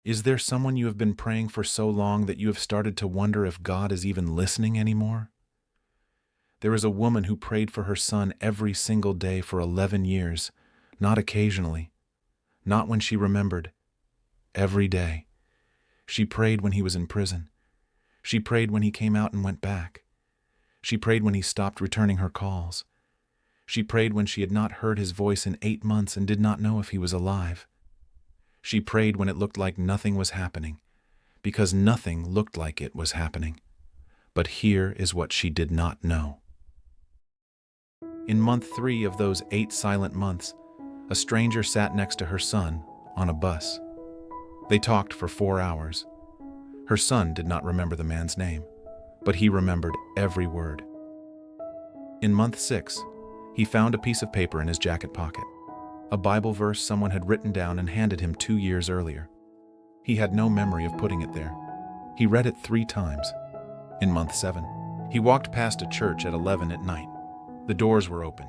Is there someone you have been praying for so long that you have started to wonder if God is even listening anymore? There is a woman who prayed for her son every single day for 11 years, not occasionally, not when she remembered, every day. She prayed when he was in prison. She prayed when he came out and went back. She prayed when he stopped returning her calls. She prayed when she had not heard his voice in 8 months and did not know if he was alive. She prayed when it looked like nothing was happening, because nothing looked like it was happening. But here is what she did not know. In month 3 of those 8 silent months, a stranger sat next to her son on a bus. They talked for 4 hours. Her son did not remember the man's name, but he remembered every word. In month 6, he found a piece of paper in his jacket pocket, a Bible verse someone had written down and handed him 2 years earlier. He had no memory of putting it there. He read it 3 times. In month 7, he walked past a church at 11 at night. The doors were open.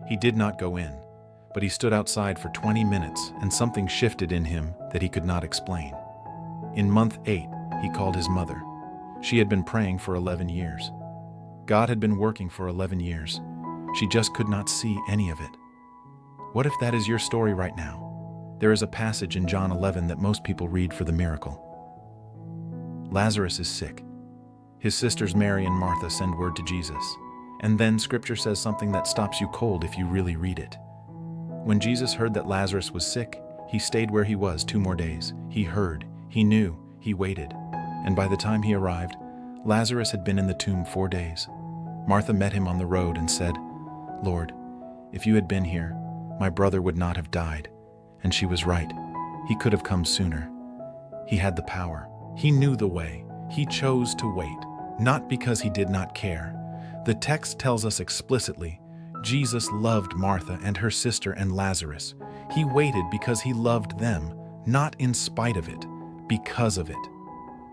He did not go in, but he stood outside for 20 minutes and something shifted in him that he could not explain. In month 8, he called his mother. She had been praying for 11 years. God had been working for 11 years. She just could not see any of it. What if that is your story right now? There is a passage in John 11 that most people read for the miracle. Lazarus is sick. His sisters Mary and Martha send word to Jesus. And then Scripture says something that stops you cold if you really read it. When Jesus heard that Lazarus was sick, he stayed where he was 2 more days. He heard, he knew, he waited. And by the time he arrived, Lazarus had been in the tomb 4 days. Martha met him on the road and said, "Lord, if you had been here, my brother would not have died." And she was right. He could have come sooner. He had the power. He knew the way. He chose to wait, not because he did not care. The text tells us explicitly, Jesus loved Martha and her sister and Lazarus. He waited because he loved them, not in spite of it, because of it.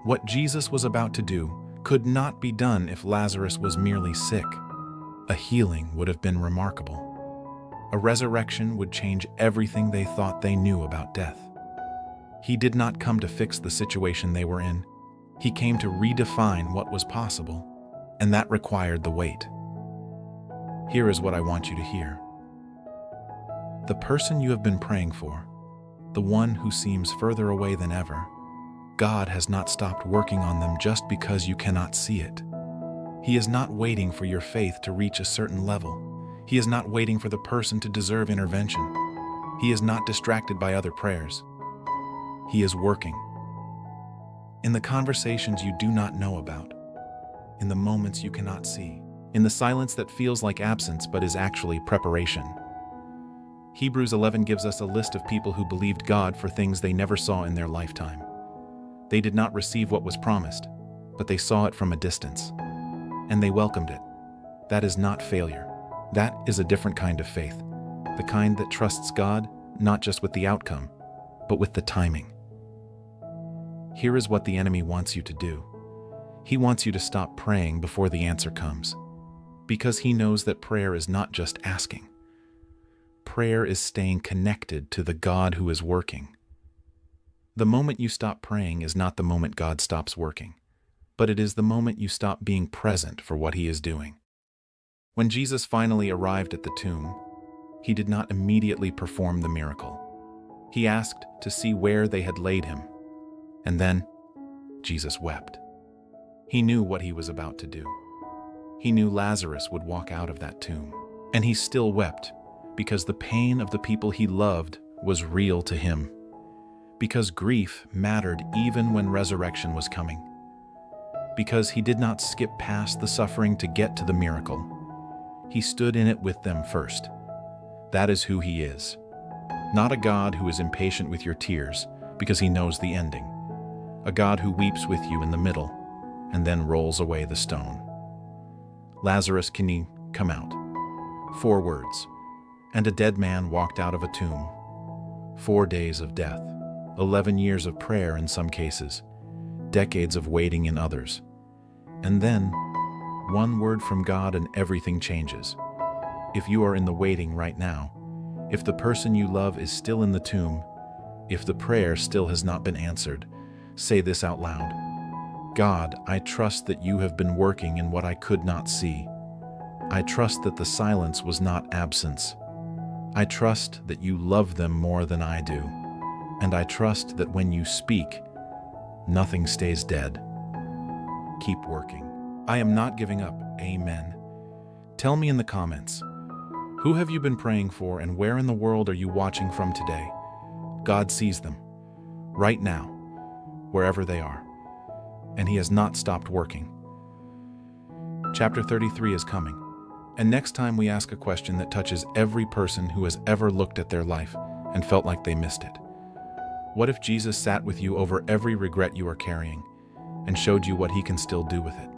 What Jesus was about to do could not be done if Lazarus was merely sick. A healing would have been remarkable. A resurrection would change everything they thought they knew about death. He did not come to fix the situation they were in. He came to redefine what was possible, and that required the wait. Here is what I want you to hear. The person you have been praying for, the one who seems further away than ever, God has not stopped working on them just because you cannot see it. He is not waiting for your faith to reach a certain level. He is not waiting for the person to deserve intervention. He is not distracted by other prayers. He is working. In the conversations you do not know about, in the moments you cannot see, in the silence that feels like absence but is actually preparation. Hebrews 11 gives us a list of people who believed God for things they never saw in their lifetime. They did not receive what was promised, but they saw it from a distance, and they welcomed it. That is not failure. That is a different kind of faith, the kind that trusts God not just with the outcome, but with the timing. Here is what the enemy wants you to do. He wants you to stop praying before the answer comes, because he knows that prayer is not just asking. Prayer is staying connected to the God who is working. The moment you stop praying is not the moment God stops working, but it is the moment you stop being present for what he is doing. When Jesus finally arrived at the tomb, he did not immediately perform the miracle. He asked to see where they had laid him, and then Jesus wept. He knew what he was about to do. He knew Lazarus would walk out of that tomb, and he still wept because the pain of the people he loved was real to him, because grief mattered even when resurrection was coming, because he did not skip past the suffering to get to the miracle. He stood in it with them first. That is who he is. Not a God who is impatient with your tears because he knows the ending. A God who weeps with you in the middle and then rolls away the stone. Lazarus, can you come out? 4 words. And a dead man walked out of a tomb. 4 days of death. 11 years of prayer in some cases. Decades of waiting in others. And then, 1 word from God and everything changes. If you are in the waiting right now, if the person you love is still in the tomb, If the prayer still has not been answered, say this out loud. God, I trust that you have been working in what I could not see. I trust that the silence was not absence. I trust that you love them more than I do. And I trust that when you speak, nothing stays dead. Keep working. I am not giving up. Amen. Tell me in the comments, who have you been praying for and where in the world are you watching from today? God sees them, right now, wherever they are, and He has not stopped working. Chapter 33 is coming, and next time we ask a question that touches every person who has ever looked at their life and felt like they missed it. What if Jesus sat with you over every regret you are carrying and showed you what He can still do with it?